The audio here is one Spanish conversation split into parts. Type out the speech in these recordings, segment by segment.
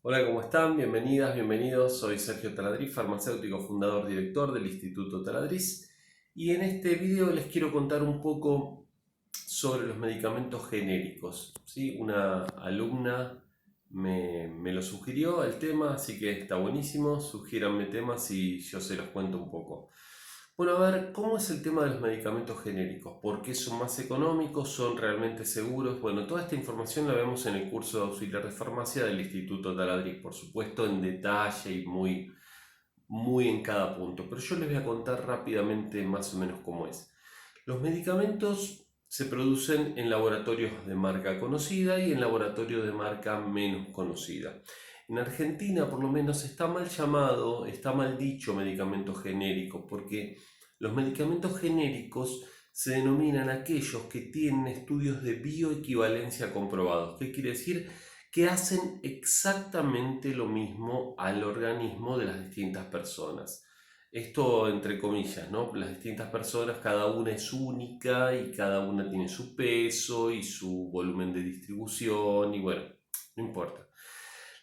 Hola, ¿cómo están? Bienvenidas, bienvenidos. Soy Sergio Taladriz, farmacéutico, fundador, director del Instituto Taladriz. Y en este video les quiero contar un poco sobre los medicamentos genéricos. ¿Sí? Una alumna me lo sugirió el tema, así que está buenísimo. Sugiéranme temas y yo se los cuento un poco. Bueno, a ver, ¿cómo es el tema de los medicamentos genéricos? ¿Por qué son más económicos? ¿Son realmente seguros? Bueno, toda esta información la vemos en el curso de auxiliar de farmacia del Instituto Taladriz, por supuesto en detalle y muy en cada punto, pero yo les voy a contar rápidamente más o menos cómo es. Los medicamentos se producen en laboratorios de marca conocida y en laboratorios de marca menos conocida. En Argentina, por lo menos, está mal llamado, está mal dicho medicamento genérico, porque los medicamentos genéricos se denominan aquellos que tienen estudios de bioequivalencia comprobados. ¿Qué quiere decir? Que hacen exactamente lo mismo al organismo de las distintas personas. Esto entre comillas, ¿no? Las distintas personas, cada una es única y cada una tiene su peso y su volumen de distribución y bueno, no importa.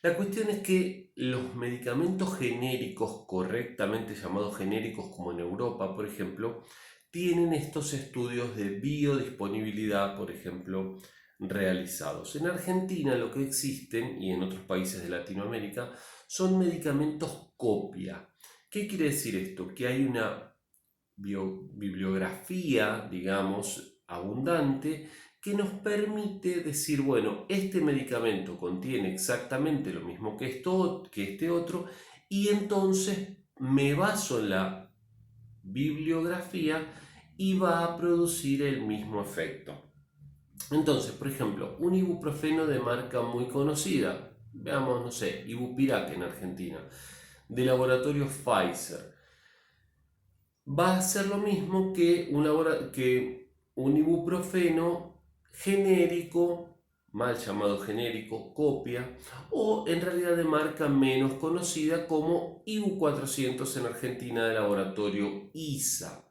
La cuestión es que los medicamentos genéricos, correctamente llamados genéricos como en Europa, por ejemplo, tienen estos estudios de biodisponibilidad, por ejemplo, realizados. En Argentina lo que existen, y en otros países de Latinoamérica, son medicamentos copia. ¿Qué quiere decir esto? Que hay una bibliografía, digamos, abundante que nos permite decir, bueno, este medicamento contiene exactamente lo mismo que este otro, y entonces me baso en la bibliografía y va a producir el mismo efecto. Entonces, por ejemplo, un ibuprofeno de marca muy conocida, veamos, no sé, Ibupirac en Argentina, de laboratorio Pfizer, va a ser lo mismo que un ibuprofeno genérico, mal llamado genérico, copia, o en realidad de marca menos conocida como Ibu 400 en Argentina de laboratorio ISA.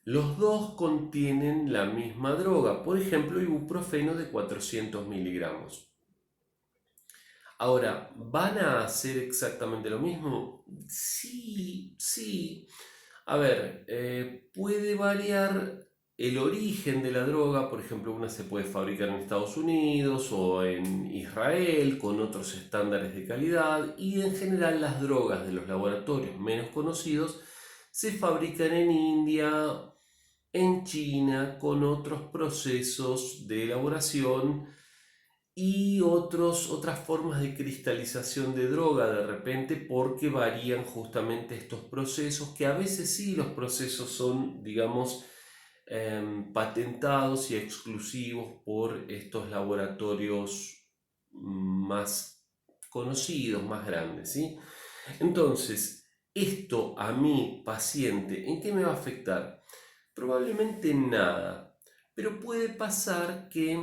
Los dos contienen la misma droga, por ejemplo, ibuprofeno de 400 miligramos. Ahora, ¿van a hacer exactamente lo mismo? Sí, sí. A ver, puede variar el origen de la droga, por ejemplo, una se puede fabricar en Estados Unidos o en Israel con otros estándares de calidad y en general las drogas de los laboratorios menos conocidos se fabrican en India, en China, con otros procesos de elaboración y otras formas de cristalización de droga de repente porque varían justamente estos procesos, que a veces sí los procesos son, digamos, patentados y exclusivos por estos laboratorios más conocidos, más grandes, ¿sí? Entonces, esto a mi paciente, ¿en qué me va a afectar? Probablemente nada, pero puede pasar que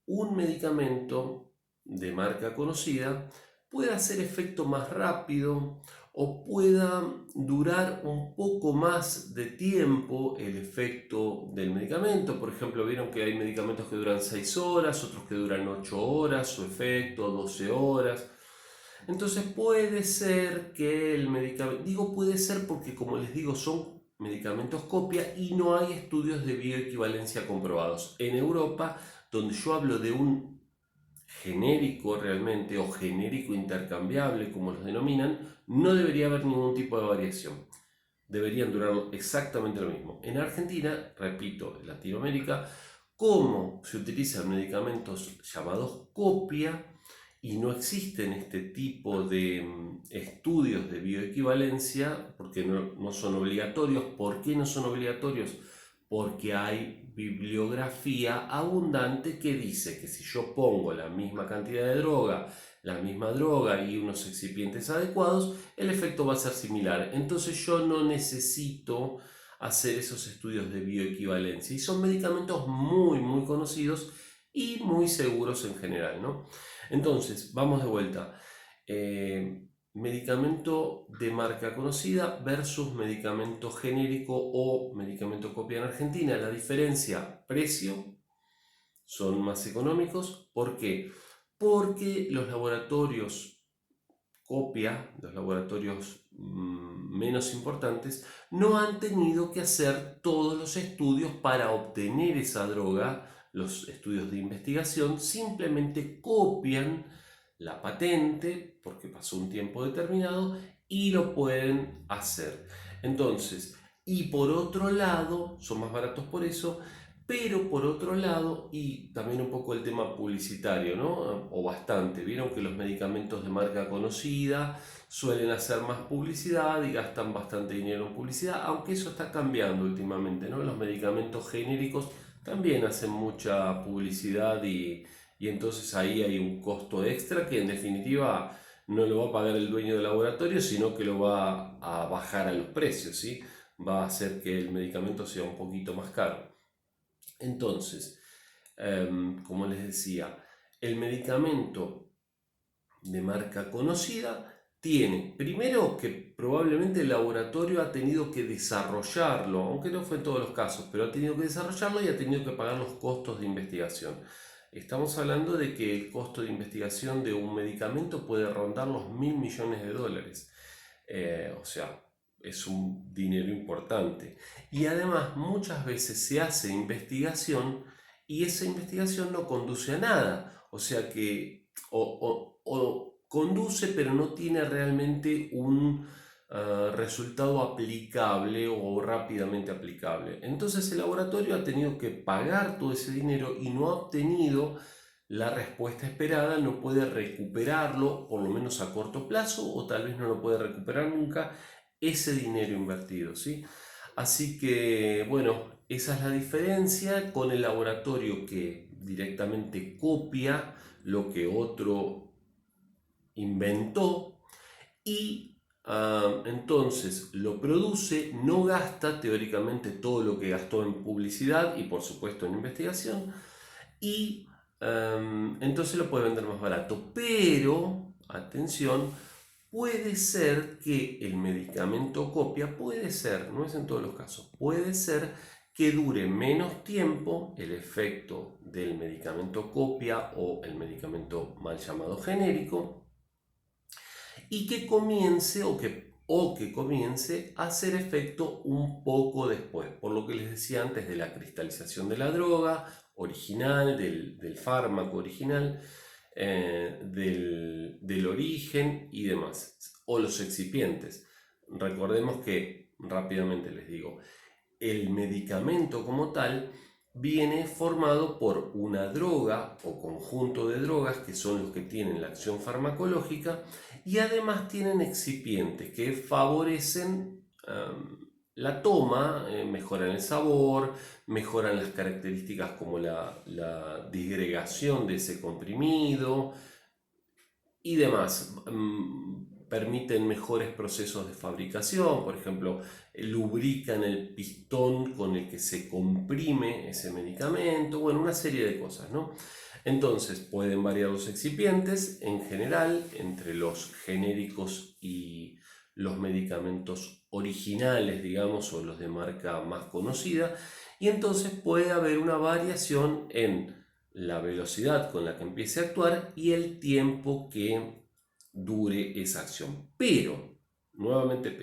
un medicamento de marca conocida pueda hacer efecto más rápido o pueda durar un poco más de tiempo el efecto del medicamento. Por ejemplo, vieron que hay medicamentos que duran 6 horas, otros que duran 8 horas, su efecto 12 horas. Entonces puede ser que el medicamento, digo puede ser porque como les digo son medicamentos copia y no hay estudios de bioequivalencia comprobados. En Europa, donde yo hablo de un genérico realmente o genérico intercambiable, como los denominan, no debería haber ningún tipo de variación. Deberían durar exactamente lo mismo. En Argentina, repito, en Latinoamérica, como se utilizan medicamentos llamados copia, y no existen este tipo de estudios de bioequivalencia porque no son obligatorios. ¿Por qué no son obligatorios? Porque hay bibliografía abundante que dice que si yo pongo la misma cantidad de droga, la misma droga y unos excipientes adecuados, el efecto va a ser similar. Entonces yo no necesito hacer esos estudios de bioequivalencia. Y son medicamentos muy conocidos y muy seguros en general, ¿no? Entonces, vamos de vuelta. Medicamento de marca conocida versus medicamento genérico o medicamento copia en Argentina. La diferencia, precio, son más económicos. ¿Por qué? porque los laboratorios copia, los laboratorios menos importantes, no han tenido que hacer todos los estudios para obtener esa droga, los estudios de investigación, simplemente copian la patente, porque pasó un tiempo determinado, y lo pueden hacer. Entonces, y por otro lado, son más baratos por eso, pero por otro lado, y también un poco el tema publicitario, ¿no? O bastante, vieron que los medicamentos de marca conocida suelen hacer más publicidad y gastan bastante dinero en publicidad, aunque eso está cambiando últimamente, ¿no? Los medicamentos genéricos también hacen mucha publicidad y entonces ahí hay un costo extra que en definitiva no lo va a pagar el dueño del laboratorio, sino que lo va a bajar a los precios, ¿sí? Va a hacer que el medicamento sea un poquito más caro. Entonces, como les decía, el medicamento de marca conocida tiene, primero que probablemente el laboratorio ha tenido que desarrollarlo, aunque no fue en todos los casos, pero ha tenido que desarrollarlo y ha tenido que pagar los costos de investigación. Estamos hablando de que el costo de investigación de un medicamento puede rondar los $1.000 millones. O sea, es un dinero importante. Y además muchas veces se hace investigación y esa investigación no conduce a nada. O sea que o conduce pero no tiene realmente un resultado aplicable o rápidamente aplicable. Entonces el laboratorio ha tenido que pagar todo ese dinero y no ha obtenido la respuesta esperada, no puede recuperarlo, por lo menos a corto plazo, o tal vez no lo puede recuperar nunca, ese dinero invertido, ¿sí? Así que, bueno, esa es la diferencia con el laboratorio que directamente copia lo que otro inventó y entonces lo produce, no gasta teóricamente todo lo que gastó en publicidad y por supuesto en investigación y entonces lo puede vender más barato. Pero, atención, puede ser que el medicamento copia, puede ser, no es en todos los casos, puede ser que dure menos tiempo el efecto del medicamento copia o el medicamento mal llamado genérico y que comience o que comience a hacer efecto un poco después, por lo que les decía antes de la cristalización de la droga original, del fármaco original, del origen y demás, o los excipientes. Recordemos que, rápidamente les digo, el medicamento como tal viene formado por una droga o conjunto de drogas que son los que tienen la acción farmacológica y además tienen excipientes que favorecen la toma, mejoran el sabor, mejoran las características como la disgregación de ese comprimido y demás. Permiten mejores procesos de fabricación, por ejemplo, lubrican el pistón con el que se comprime ese medicamento, bueno, una serie de cosas, ¿no? Entonces pueden variar los excipientes en general entre los genéricos y los medicamentos originales, digamos, o los de marca más conocida, y entonces puede haber una variación en la velocidad con la que empiece a actuar y el tiempo que dure esa acción. Pero, nuevamente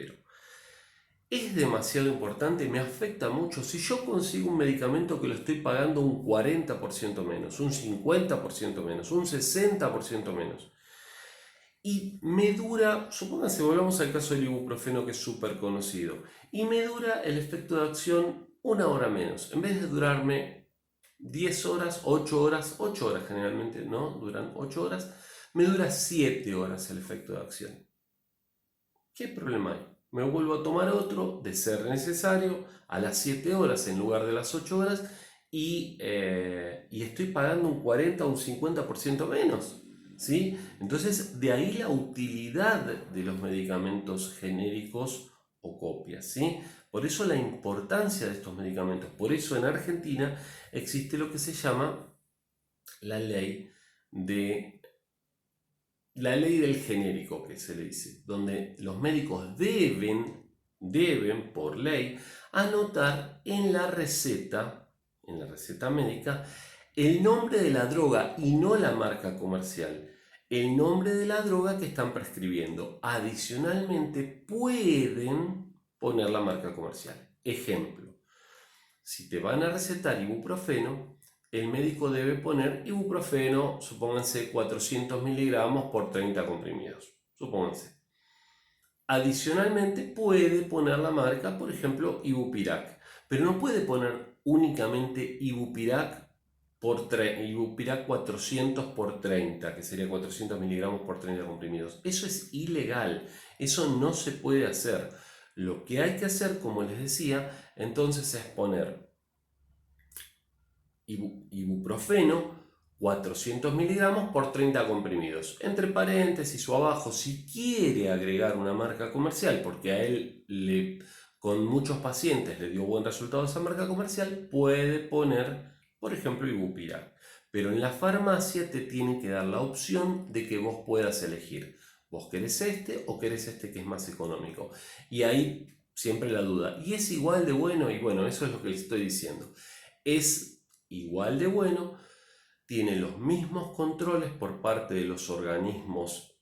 es demasiado importante, me afecta mucho. Si yo consigo un medicamento que lo estoy pagando un 40% menos, un 50% menos, un 60% menos, y me dura, supónganse, volvamos al caso del ibuprofeno que es súper conocido, y me dura el efecto de acción una hora menos, en vez de durarme 10 horas, 8 horas generalmente, ¿no? Duran 8 horas, me dura 7 horas el efecto de acción. ¿Qué problema hay? Me vuelvo a tomar otro, de ser necesario, a las 7 horas en lugar de las 8 horas y estoy pagando un 40 o un 50% menos. ¿Sí? Entonces, de ahí la utilidad de los medicamentos genéricos o copias. ¿Sí? Por eso la importancia de estos medicamentos. Por eso en Argentina existe lo que se llama la ley de la ley del genérico, que se le dice, donde los médicos deben por ley anotar en la receta médica el nombre de la droga y no la marca comercial. El nombre de la droga que están prescribiendo. Adicionalmente, pueden poner la marca comercial. Ejemplo, si te van a recetar ibuprofeno, el médico debe poner ibuprofeno, supónganse 400 miligramos por 30 comprimidos. Supónganse. Adicionalmente, puede poner la marca, por ejemplo, Ibupirac, pero no puede poner únicamente Ibupirac Ibupirac 400 por 30, que sería 400 miligramos por 30 comprimidos. Eso es ilegal, eso no se puede hacer. Lo que hay que hacer, como les decía, entonces es poner ibuprofeno 400 miligramos por 30 comprimidos. Entre paréntesis o abajo, si quiere agregar una marca comercial, porque a él con muchos pacientes le dio buen resultado esa marca comercial, puede poner, por ejemplo, Ibupirac. Pero en la farmacia te tiene que dar la opción de que vos puedas elegir. ¿Vos querés este o querés este que es más económico? Y ahí siempre la duda. ¿Y es igual de bueno? Y bueno, eso es lo que les estoy diciendo. Es igual de bueno, tiene los mismos controles por parte de los organismos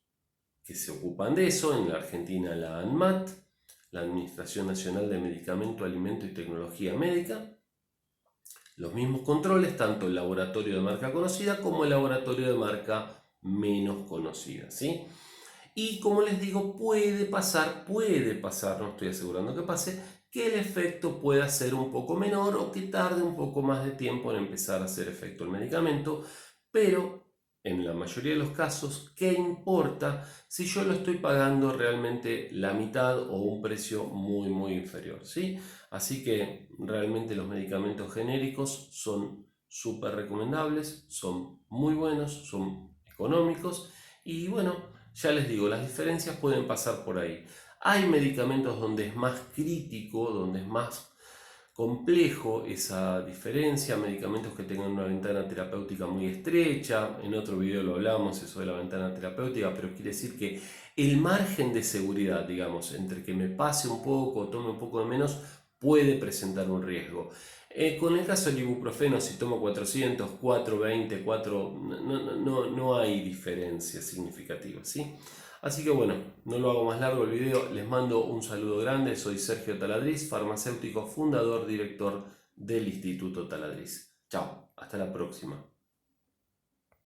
que se ocupan de eso. En la Argentina, la ANMAT, la Administración Nacional de Medicamento, Alimento y Tecnología Médica. Los mismos controles, tanto el laboratorio de marca conocida como el laboratorio de marca menos conocida, ¿sí? Y como les digo, puede pasar, no estoy asegurando que pase, que el efecto pueda ser un poco menor o que tarde un poco más de tiempo en empezar a hacer efecto el medicamento, pero en la mayoría de los casos, ¿qué importa si yo lo estoy pagando realmente la mitad o un precio muy inferior? ¿Sí? Así que realmente los medicamentos genéricos son súper recomendables, son muy buenos, son económicos y bueno, ya les digo, las diferencias pueden pasar por ahí. Hay medicamentos donde es más crítico, donde es más complejo esa diferencia, medicamentos que tengan una ventana terapéutica muy estrecha. En otro video lo hablamos, eso de la ventana terapéutica, pero quiere decir que el margen de seguridad, digamos, entre que me pase un poco, tome un poco de menos, puede presentar un riesgo. Con el caso del ibuprofeno, si tomo 400, 420, 4, no hay diferencia significativa, ¿sí? Así que bueno, no lo hago más largo el video, les mando un saludo grande, soy Sergio Taladriz, farmacéutico, fundador, director del Instituto Taladriz. Chao, hasta la próxima.